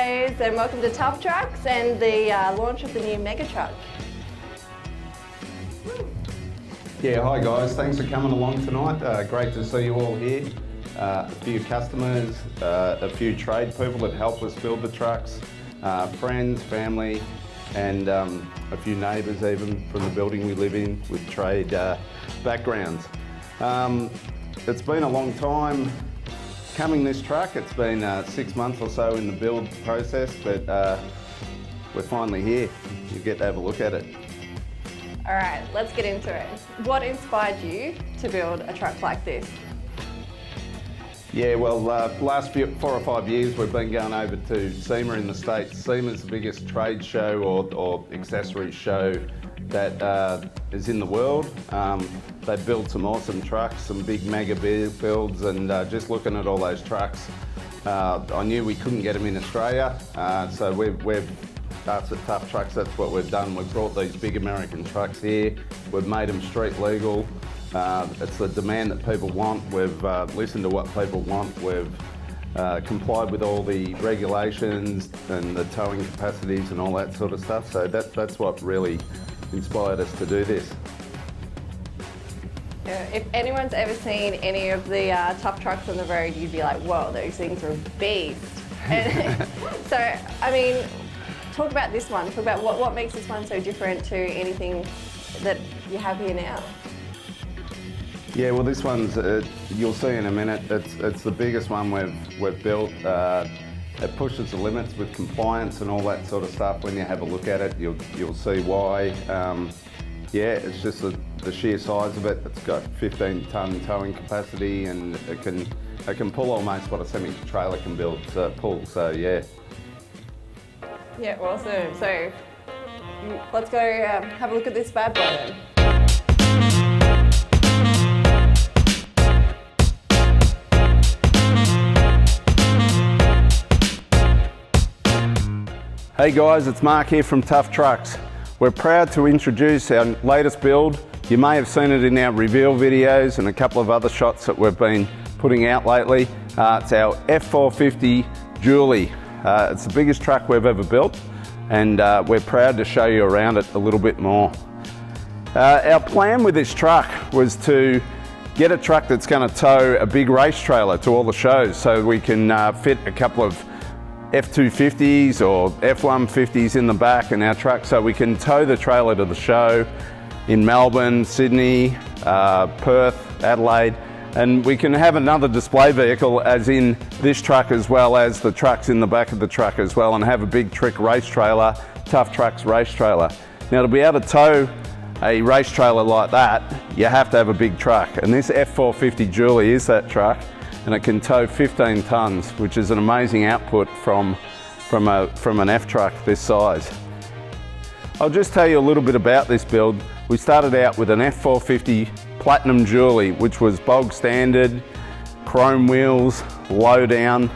guys, and welcome to Tough Trucks and the launch of the new mega truck. Yeah, hi guys, thanks for coming along tonight. Great to see you all here. A few customers, a few trade people that help us build the trucks, friends, family, and a few neighbours even from the building we live in with trade backgrounds. It's been a long time coming, this truck. It's been 6 months or so in the build process, but we're finally here. You get to have a look at it. All right, let's get into it. What inspired you to build a truck like this? Yeah, well, last 4 or 5 years we've been going over to SEMA in the States. SEMA's the biggest trade show or accessories show that is in the world. They built some awesome trucks, some big mega builds, and just looking at all those trucks, I knew we couldn't get them in Australia, so we've us at Tough Trucks, that's what we've done. We've brought these big American trucks here, we've made them street legal. It's the demand that people want. We've listened to what people want. We've complied with all the regulations and the towing capacities and all that sort of stuff. So that's what really inspired us to do this. If anyone's ever seen any of the Tough Trucks on the road, you'd be like, whoa, those things are a beast. And so, I mean, talk about this one. Talk about what makes this one so different to anything that you have here now. Yeah, well, this one's, you'll see in a minute, it's the biggest one we've built. It pushes the limits with compliance and all that sort of stuff. When you have a look at it, you'll see why. Yeah, it's just the sheer size of it. It's got 15-ton towing capacity, and it can pull almost what a semi-trailer can pull. So yeah. Yeah, awesome. So let's go have a look at this bad boy then. Hey guys, it's Mark here from Tough Trucks. We're proud to introduce our latest build. You may have seen it in our reveal videos and a couple of other shots that we've been putting out lately. It's our F450 Dually. It's the biggest truck we've ever built, and we're proud to show you around it a little bit more. Our plan with this truck was to get a truck that's going to tow a big race trailer to all the shows, so we can fit a couple of F250s or F150s in the back in our truck, so we can tow the trailer to the show in Melbourne, Sydney, Perth, Adelaide, and we can have another display vehicle as in this truck, as well as the trucks in the back of the truck as well, and have a big trick race trailer, Tough Trucks race trailer. Now, to be able to tow a race trailer like that, you have to have a big truck, and this F450 Dually is that truck, and it can tow 15 tons, which is an amazing output from an F truck this size. I'll just tell you a little bit about this build. We started out with an F450 Platinum Dually, which was bog standard, chrome wheels, low down.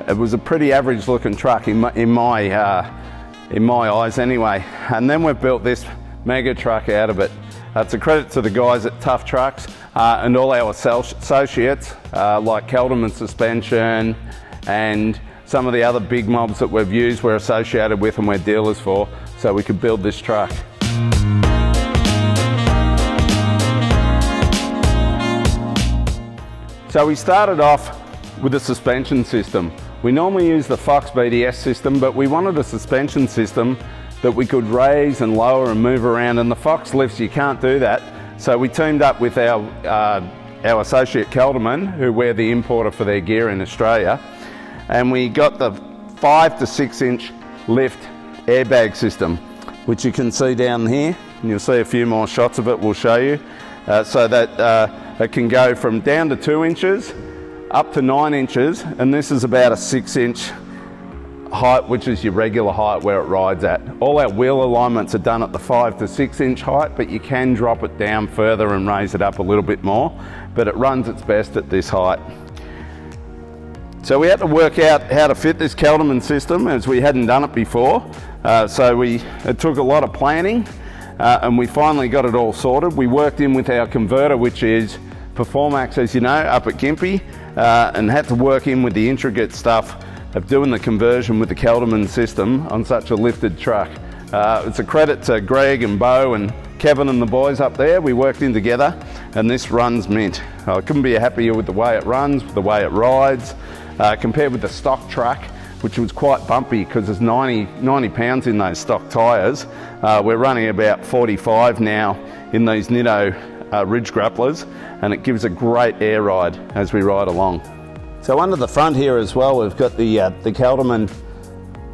It was a pretty average looking truck in my eyes anyway. And then we've built this mega truck out of it. It's a credit to the guys at Tough Trucks and all our associates like Kelderman Suspension and some of the other big mobs that we've used, we're associated with and we're dealers for, so we could build this truck. So we started off with a suspension system. We normally use the Fox BDS system, but we wanted a suspension system that we could raise and lower and move around, and the Fox lifts, you can't do that. So we teamed up with our associate Kelderman, who we're the importer for their gear in Australia, and we got the 5 to 6 inch lift airbag system, which you can see down here, and you'll see a few more shots of it we'll show you, so that it can go from down to 2 inches up to 9 inches, and this is about a 6 inch height, which is your regular height where it rides at. All our wheel alignments are done at the 5 to 6 inch height, but you can drop it down further and raise it up a little bit more, but it runs its best at this height. So we had to work out how to fit this Kelderman system, as we hadn't done it before. It took a lot of planning, and we finally got it all sorted. We worked in with our converter, which is Performax, as you know, up at Gympie, and had to work in with the intricate stuff of doing the conversion with the Kelderman system on such a lifted truck. It's a credit to Greg and Bo and Kevin and the boys up there. We worked in together and this runs mint. I couldn't be happier with the way it runs, with the way it rides, compared with the stock truck, which was quite bumpy because there's 90 pounds in those stock tyres. We're running about 45 now in these Nitto ridge grapplers, and it gives a great air ride as we ride along. So under the front here as well, we've got the Kelderman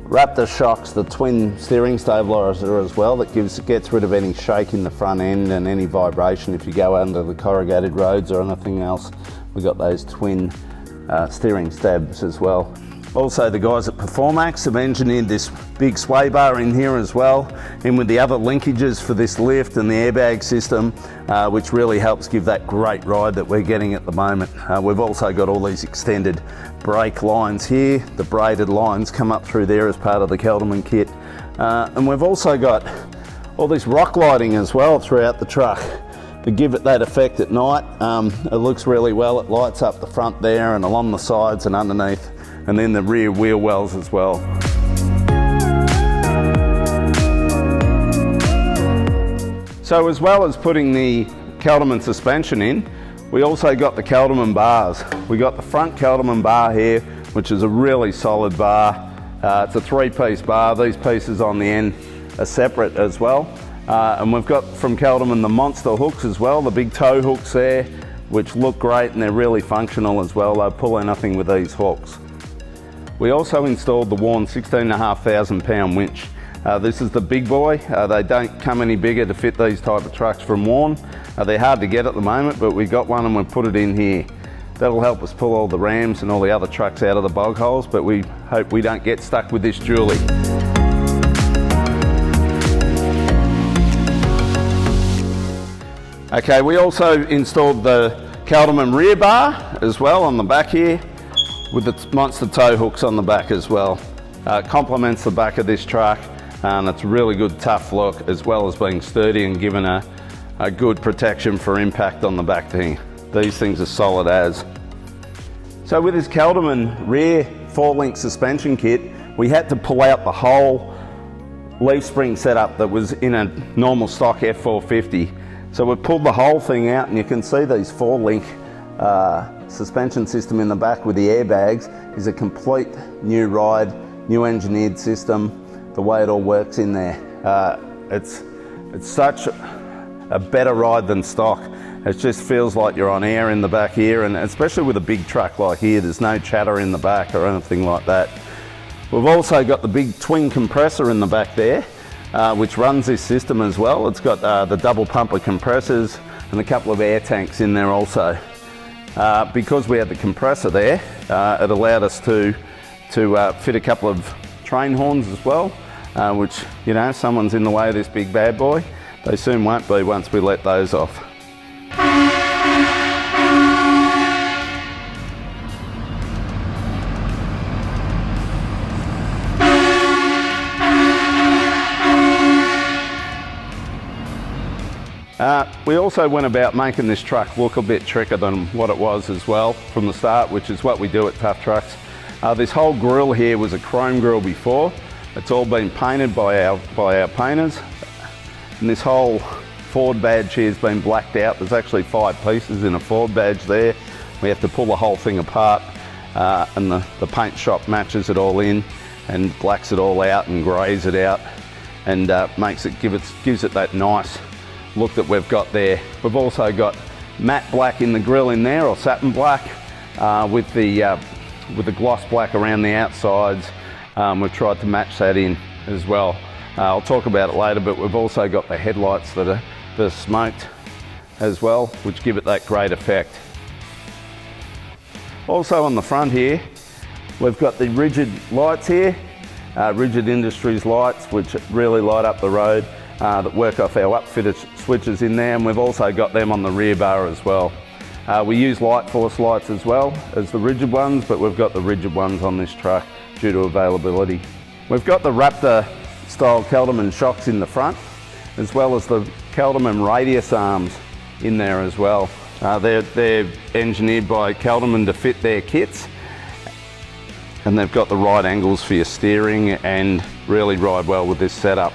Raptor shocks, the twin steering stabiliser as well, that gets rid of any shake in the front end and any vibration if you go under the corrugated roads or anything else. We've got those twin steering stabs as well. Also, the guys at Performax have engineered this big sway bar in here as well, in with the other linkages for this lift and the airbag system, which really helps give that great ride that we're getting at the moment. We've also got all these extended brake lines here. The braided lines come up through there as part of the Kelderman kit. And we've also got all this rock lighting as well throughout the truck to give it that effect at night. It looks really well. It lights up the front there and along the sides and underneath, and then the rear wheel wells as well. So as well as putting the Kelderman suspension in, we also got the Kelderman bars. We got the front Kelderman bar here, which is a really solid bar. It's a 3-piece bar. These pieces on the end are separate as well. And we've got from Kelderman the monster hooks as well, the big toe hooks there, which look great and they're really functional as well. They'll pull anything with these hooks. We also installed the Warn 16,500 pound winch. This is the big boy. They don't come any bigger to fit these type of trucks from Warn. They're hard to get at the moment, but we got one and we've put it in here. That'll help us pull all the rams and all the other trucks out of the bog holes, but we hope we don't get stuck with this dually. Okay, we also installed the Kelderman rear bar as well on the back here, with the monster toe hooks on the back as well. Complements the back of this truck, and it's a really good tough look, as well as being sturdy and giving a good protection for impact on the back thing. These things are solid as. So with this Kelderman rear 4-link suspension kit, we had to pull out the whole leaf spring setup that was in a normal stock F450. So we pulled the whole thing out, and you can see these 4-link suspension system in the back with the airbags is a complete new ride, new engineered system, the way it all works in there. It's such a better ride than stock. It just feels like you're on air in the back here, and especially with a big truck like here, there's no chatter in the back or anything like that. We've also got the big twin compressor in the back there, which runs this system as well. It's got the double pumper compressors and a couple of air tanks in there also. Because we had the compressor there, it allowed us to fit a couple of train horns as well, which, you know, if someone's in the way of this big bad boy, they soon won't be once we let those off. We also went about making this truck look a bit trickier than what it was as well from the start, which is what we do at Tough Trucks. This whole grille here was a chrome grille before. It's all been painted by our painters. And this whole Ford badge here has been blacked out. There's actually 5 pieces in a Ford badge there. We have to pull the whole thing apart, and the paint shop matches it all in and blacks it all out and greys it out, and gives it that nice look that we've got there. We've also got matte black in the grille in there, or satin black, with the gloss black around the outsides. We've tried to match that in as well. I'll talk about it later, but we've also got the headlights that are smoked as well, which give it that great effect. Also on the front here, we've got the rigid lights here, Rigid Industries lights, which really light up the road, that work off our upfitted switches in there, and we've also got them on the rear bar as well. We use light force lights as well as the rigid ones, but we've got the rigid ones on this truck due to availability. We've got the Raptor style Kelderman shocks in the front, as well as the Kelderman radius arms in there as well. They're engineered by Kelderman to fit their kits. and they've got the right angles for your steering and really ride well with this setup.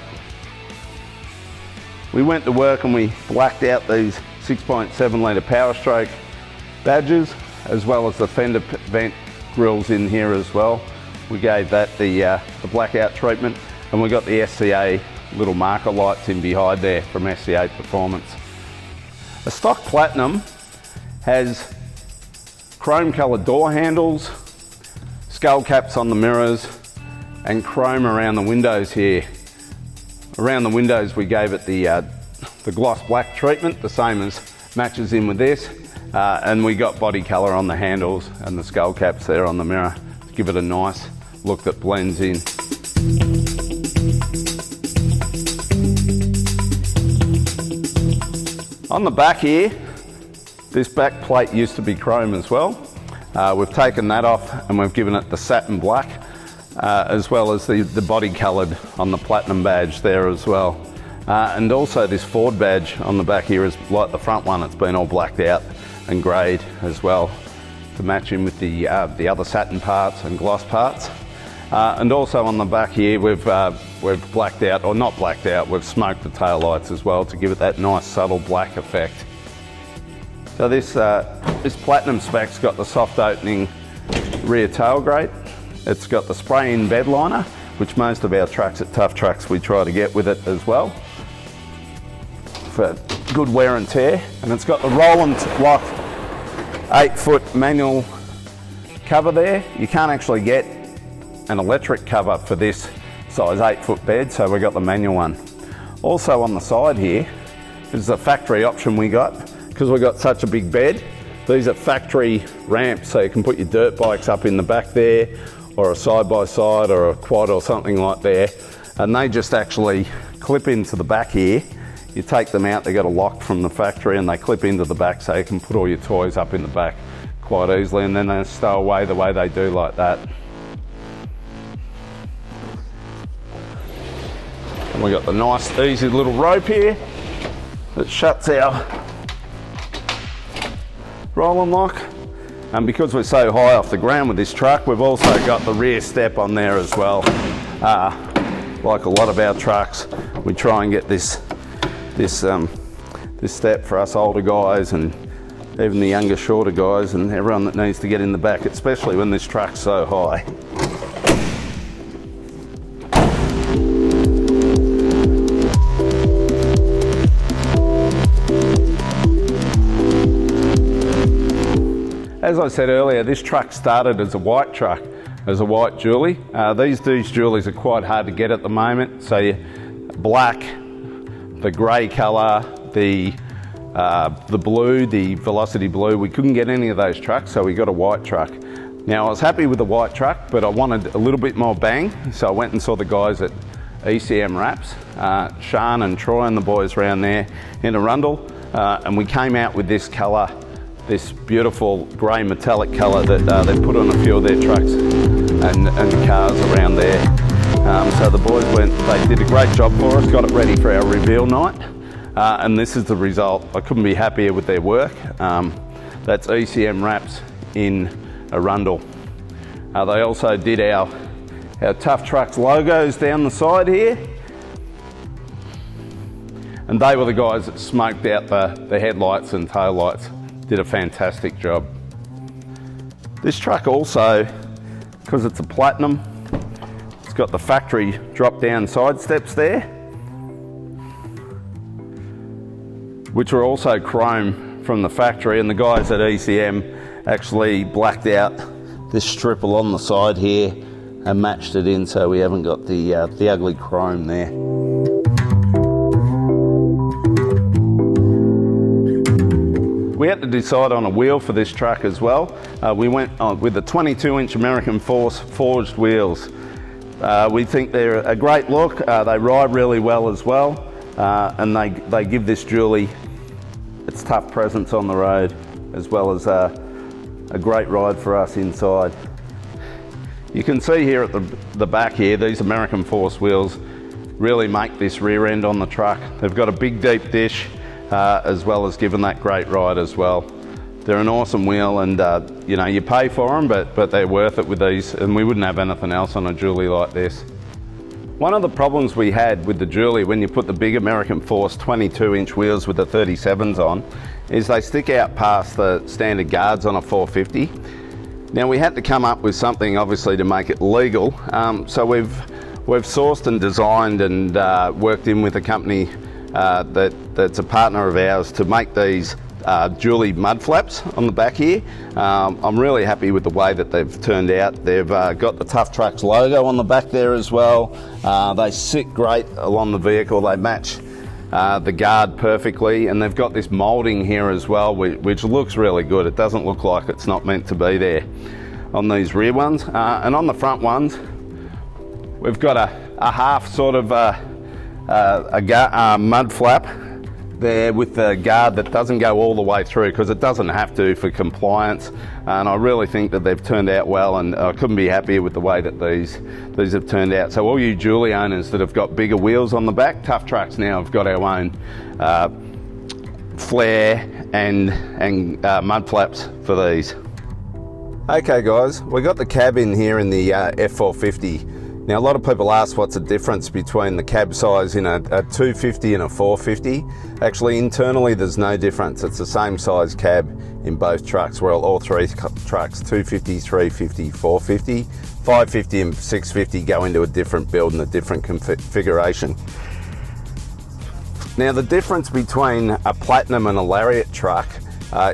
We went to work and we blacked out these 6.7 litre Power Stroke badges, as well as the fender vent grills in here as well. We gave that the blackout treatment, and we got the SCA little marker lights in behind there from SCA Performance. A stock Platinum has chrome coloured door handles, skull caps on the mirrors, and chrome around the windows here. Around the windows we gave it the gloss black treatment, the same as matches in with this, and we got body colour on the handles and the skull caps there on the mirror to give it a nice look that blends in. On the back here, this back plate used to be chrome as well. We've taken that off and we've given it the satin black, as well as the body coloured on the Platinum badge there as well. And also this Ford badge on the back here is like the front one, it's been all blacked out and greyed as well to match in with the other satin parts and gloss parts. And also on the back here we've blacked out, or not blacked out, we've smoked the tail lights as well to give it that nice subtle black effect. So this Platinum spec's got the soft opening rear tailgate. It's got the spray-in bed liner, which most of our trucks at Tough Trucks we try to get with it as well for good wear and tear. And it's got the Roland lock 8-foot manual cover there. You can't actually get an electric cover for this size 8-foot bed, so we got the manual one. Also on the side here is a factory option we got, because we got such a big bed. These are factory ramps, so you can put your dirt bikes up in the back there, or a side-by-side or a quad or something like there, and they just actually clip into the back here. You take them out, they got a lock from the factory and they clip into the back, so you can put all your toys up in the back quite easily, and then they stow away the way they do like that. And we got the nice easy little rope here that shuts our rolling lock. And because we're so high off the ground with this truck, we've also got the rear step on there as well. Like a lot of our trucks, we try and get this step for us older guys and even the younger, shorter guys and everyone that needs to get in the back, especially when this truck's so high. As I said earlier, this truck started as a white truck, as a white dually. These dualies are quite hard to get at the moment. So black, the grey colour, the blue, the Velocity blue, we couldn't get any of those trucks, so we got a white truck. Now I was happy with the white truck, but I wanted a little bit more bang, so I went and saw the guys at ECM Wraps, Sean and Troy and the boys around there in Arundel, and we came out with this colour, this beautiful grey metallic colour that they put on a few of their trucks and cars around there. So the boys they did a great job for us, got it ready for our reveal night, and this is the result. I couldn't be happier with their work. That's ECM Wraps in Arundel. They also did our Tough Trucks logos down the side here, and they were the guys that smoked out the headlights and tail lights. Did a fantastic job. This truck also, because it's a Platinum, it's got the factory drop down side steps there, which are also chrome from the factory, and the guys at ECM actually blacked out this strip along the side here and matched it in, so we haven't got the ugly chrome there. We had to decide on a wheel for this truck as well. We went with the 22-inch American forged wheels. We think they're a great look. They ride really well as well, and they give this dually its tough presence on the road, as well as a great ride for us inside. You can see here at the back here, these American forged wheels really make this rear end on the truck. They've got a big deep dish, as well as giving that great ride as well. They're an awesome wheel, and you know, you pay for them, but they're worth it with these, and we wouldn't have anything else on a dually like this. One of the problems we had with the dually when you put the big American Force 22-inch wheels with the 37s on is they stick out past the standard guards on a 450. Now we had to come up with something obviously to make it legal, so we've sourced and designed and worked in with a company that's a partner of ours to make these dually mud flaps on the back here. I'm really happy with the way that they've turned out. They've got the Tough Trucks logo on the back there as well. They sit great along the vehicle. They match the guard perfectly, and they've got this moulding here as well, which looks really good. It doesn't look like it's not meant to be there on these rear ones. And on the front ones, we've got a half sort of mud flap there with the guard that doesn't go all the way through, because it doesn't have to for compliance, and I really think that they've turned out well, and I couldn't be happier with the way that these have turned out. So all you dually owners that have got bigger wheels on the back, Tough Trucks now have got our own flare and mud flaps for these. Okay guys, we got the cab in here in the F450. Now a lot of people ask what's the difference between the cab size in a 250 and a 450. Actually internally there's no difference. It's the same size cab in both trucks. Well, all three trucks, 250, 350, 450, 550 and 650 go into a different build and a different configuration. Now the difference between a Platinum and a Lariat truck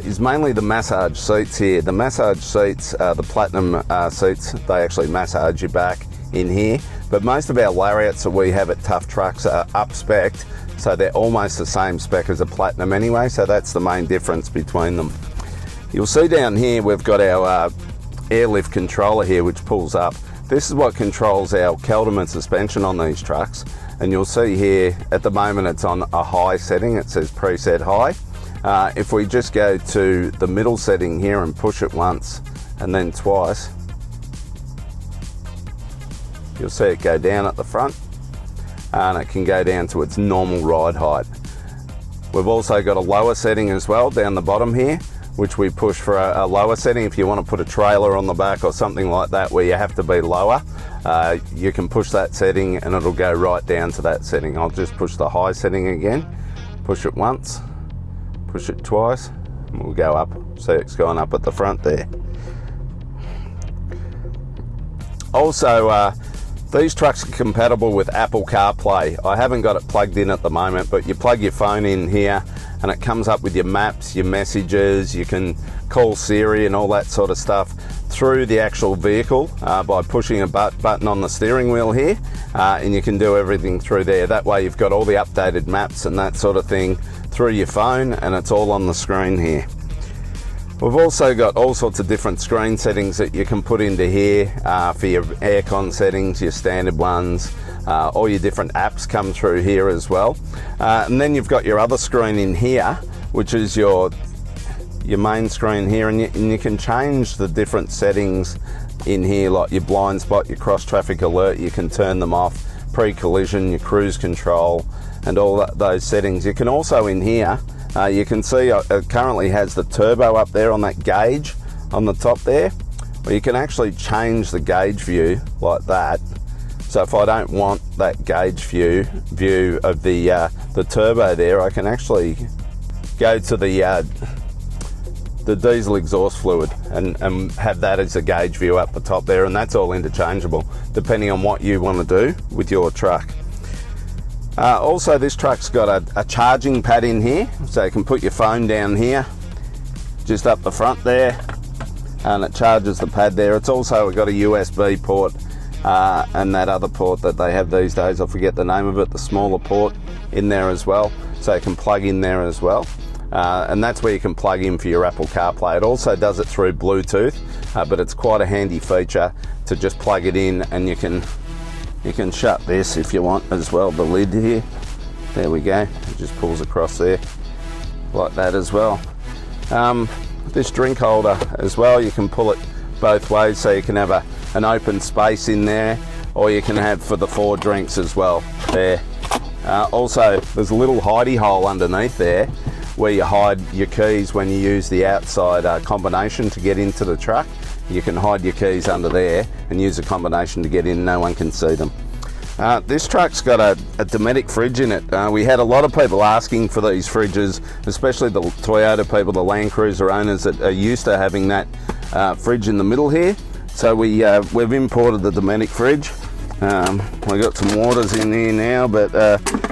is mainly the massage seats here. The massage seats, the Platinum seats, they actually massage your back in here, but most of our Lariats that we have at Tough Trucks are up-spec'd, so they're almost the same spec as a Platinum anyway, so that's the main difference between them. You'll see down here we've got our airlift controller here which pulls up. This is what controls our Kelderman suspension on these trucks, and you'll see here at the moment it's on a high setting. It says preset high. If we just go to the middle setting here and push it once and then twice, you'll see it go down at the front, and it can go down to its normal ride height. We've also got a lower setting as well down the bottom here, which we push for a lower setting. If you want to put a trailer on the back or something like that where you have to be lower, you can push that setting and it'll go right down to that setting. I'll just push the high setting again, push it once, push it twice, and we'll go up. See, it's gone up at the front there. Also, these trucks are compatible with Apple CarPlay. I haven't got it plugged in at the moment, but you plug your phone in here and it comes up with your maps, your messages. You can call Siri and all that sort of stuff through the actual vehicle by pushing a button on the steering wheel here, and you can do everything through there. That way you've got all the updated maps and that sort of thing through your phone, and it's all on the screen here. We've also got all sorts of different screen settings that you can put into here for your aircon settings, your standard ones, all your different apps come through here as well. And then you've got your other screen in here, which is your main screen here, and you can change the different settings in here, like your blind spot, your cross traffic alert. You can turn them off, pre-collision, your cruise control, and all those settings. You can also in here, you can see it currently has the turbo up there on that gauge on the top there. Well, you can actually change the gauge view like that. So if I don't want that gauge view of the turbo there, I can actually go to the diesel exhaust fluid and have that as a gauge view up the top there, and that's all interchangeable depending on what you want to do with your truck. Also, this truck's got a charging pad in here, so you can put your phone down here, just up the front there, and it charges the pad there. It's also got a USB port and that other port that they have these days, I forget the name of it, the smaller port in there as well, so you can plug in there as well. And that's where you can plug in for your Apple CarPlay. It also does it through Bluetooth, but it's quite a handy feature to just plug it in, and you can shut this if you want as well, the lid here. There we go, it just pulls across there like that as well. This drink holder as well, you can pull it both ways, so you can have an open space in there, or you can have for the 4 drinks as well there. Also, there's a little hidey hole underneath there where you hide your keys when you use the outside combination to get into the truck. You can hide your keys under there and use a combination to get in, no one can see them. This truck's got a Dometic fridge in it. We had a lot of people asking for these fridges, especially the Toyota people, the Land Cruiser owners that are used to having that fridge in the middle here. So we've imported the Dometic fridge. We've got some waters in here now, but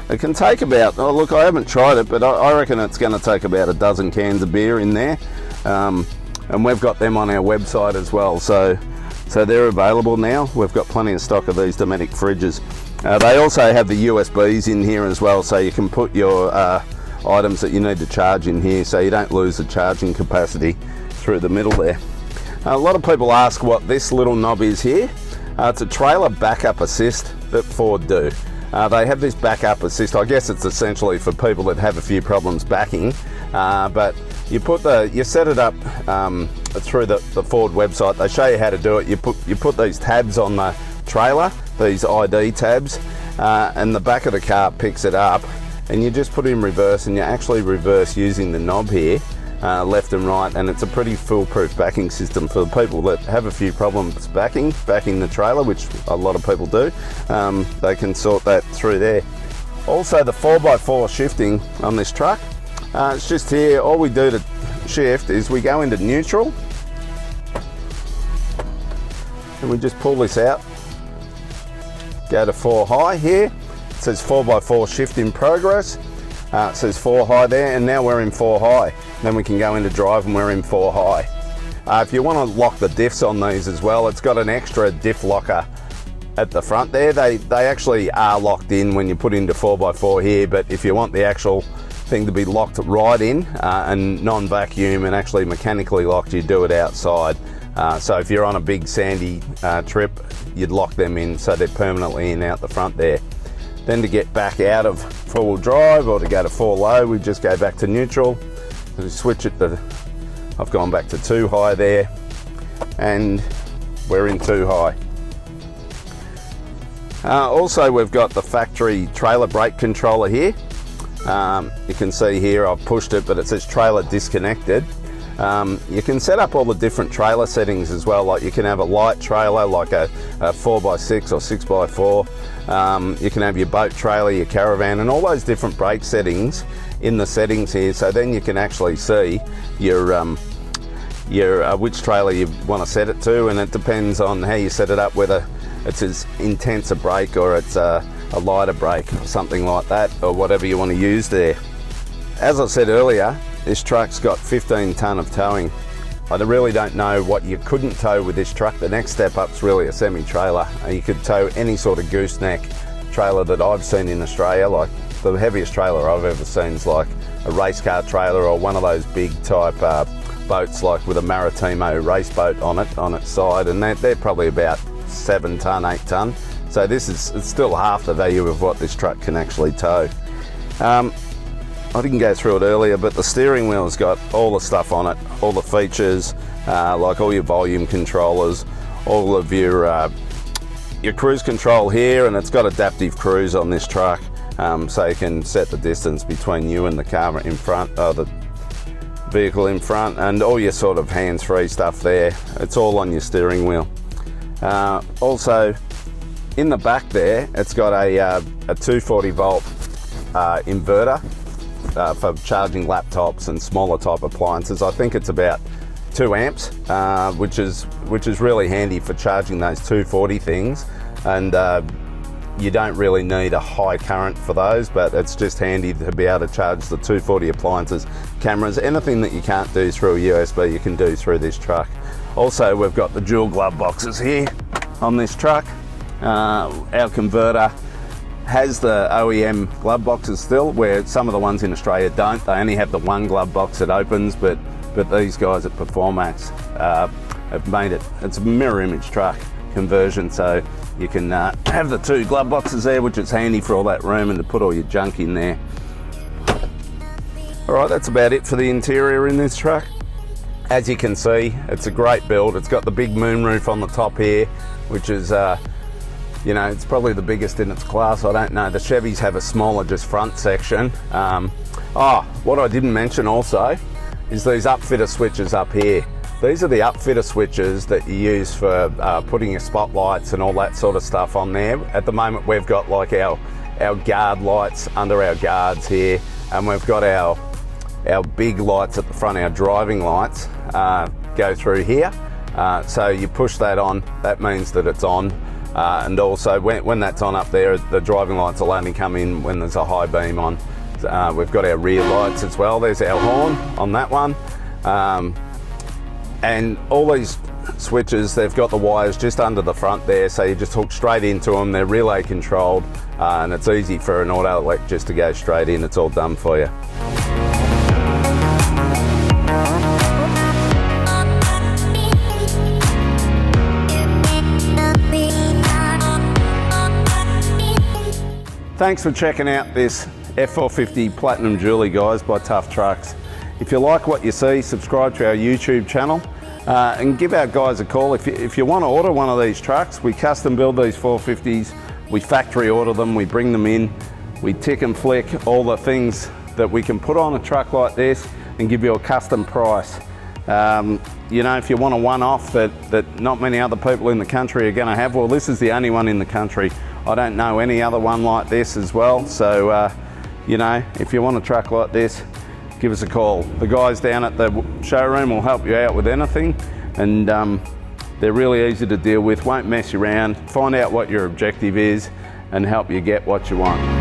it can take about, oh look, I haven't tried it, but I reckon it's going to take about a dozen cans of beer in there. And we've got them on our website as well, so they're available now. We've got plenty of stock of these Dometic fridges. They also have the USBs in here as well, so you can put your items that you need to charge in here, so you don't lose the charging capacity through the middle there. A lot of people ask what this little knob is here. It's a trailer backup assist that Ford do. They have this backup assist. I guess it's essentially for people that have a few problems backing, but you set it up through the Ford website. They show you how to do it. You put these tabs on the trailer, these ID tabs, and the back of the car picks it up, and you just put it in reverse, and you actually reverse using the knob here, left and right, and it's a pretty foolproof backing system for the people that have a few problems backing the trailer, which a lot of people do. They can sort that through there. Also, the 4x4 shifting on this truck, it's just here. All we do to shift is we go into neutral and we just pull this out, go to 4 high here. It says 4x4 shift in progress. It says 4 high there, and now we're in 4 high. Then we can go into drive and we're in 4 high. If you want to lock the diffs on these as well, it's got an extra diff locker at the front there. They actually are locked in when you put into 4x4 here, but if you want the actual thing to be locked right in and non-vacuum and actually mechanically locked, you do it outside. So if you're on a big sandy trip, you'd lock them in so they're permanently in out the front there. Then to get back out of 4-wheel drive or to go to 4 low, we just go back to neutral. We switch it to, I've gone back to 2 high there, and we're in 2 high. Also, we've got the factory trailer brake controller here. You can see here I've pushed it, but it says trailer disconnected. You can set up all the different trailer settings as well, like you can have a light trailer like a 4x6 or 6x4. You can have your boat trailer, your caravan, and all those different brake settings in the settings here, so then you can actually see your which trailer you want to set it to, and it depends on how you set it up, whether it's as intense a brake or it's a lighter brake or something like that, or whatever you want to use there. As I said earlier, this truck's got 15 tonne of towing. I really don't know what you couldn't tow with this truck. The next step up's really a semi-trailer. You could tow any sort of gooseneck trailer that I've seen in Australia. Like the heaviest trailer I've ever seen is like a race car trailer or one of those big type boats, like with a Maritimo race boat on its side, and they're probably about 7 tonne, 8 tonne. So it's still half the value of what this truck can actually tow. I didn't go through it earlier, but the steering wheel's got all the stuff on it, all the features, like all your volume controllers, all of your cruise control here, and it's got adaptive cruise on this truck, so you can set the distance between you and the car in front, the vehicle in front, and all your sort of hands-free stuff there. It's all on your steering wheel. Also, in the back there, it's got a 240 volt inverter for charging laptops and smaller type appliances. I think it's about 2 amps, which is really handy for charging those 240 things, and you don't really need a high current for those, but it's just handy to be able to charge the 240 appliances, cameras, anything that you can't do through a USB you can do through this truck. Also, we've got the dual glove boxes here on this truck. Our converter has the OEM glove boxes still, where some of the ones in Australia don't. They only have the one glove box that opens, but these guys at Performax have made it. It's a mirror image truck conversion, so you can have the 2 glove boxes there, which is handy for all that room and to put all your junk in there. All right, that's about it for the interior in this truck. As you can see, it's a great build. It's got the big moonroof on the top here, which is You know, it's probably the biggest in its class. I don't know. The Chevys have a smaller, just front section. What I didn't mention also is these upfitter switches up here. These are the upfitter switches that you use for putting your spotlights and all that sort of stuff on there. At the moment, we've got like our guard lights under our guards here, and we've got our big lights at the front, our driving lights go through here. So you push that on, that means that it's on. And also when that's on up there, the driving lights will only come in when there's a high beam on. We've got our rear lights as well. There's our horn on that one. And all these switches, they've got the wires just under the front there, so you just hook straight into them. They're relay controlled, and it's easy for an auto elect just to go straight in. It's all done for you. Thanks for checking out this F450 Platinum Dually, guys, by Tough Trucks. If you like what you see, subscribe to our YouTube channel and give our guys a call. If you want to order one of these trucks, we custom build these 450s, we factory order them, we bring them in, we tick and flick all the things that we can put on a truck like this and give you a custom price. You know, if you want a one-off that not many other people in the country are going to have, well, this is the only one in the country. I don't know any other one like this as well. So, you know, if you want a truck like this, give us a call. The guys down at the showroom will help you out with anything, and they're really easy to deal with, won't mess you around, find out what your objective is and help you get what you want.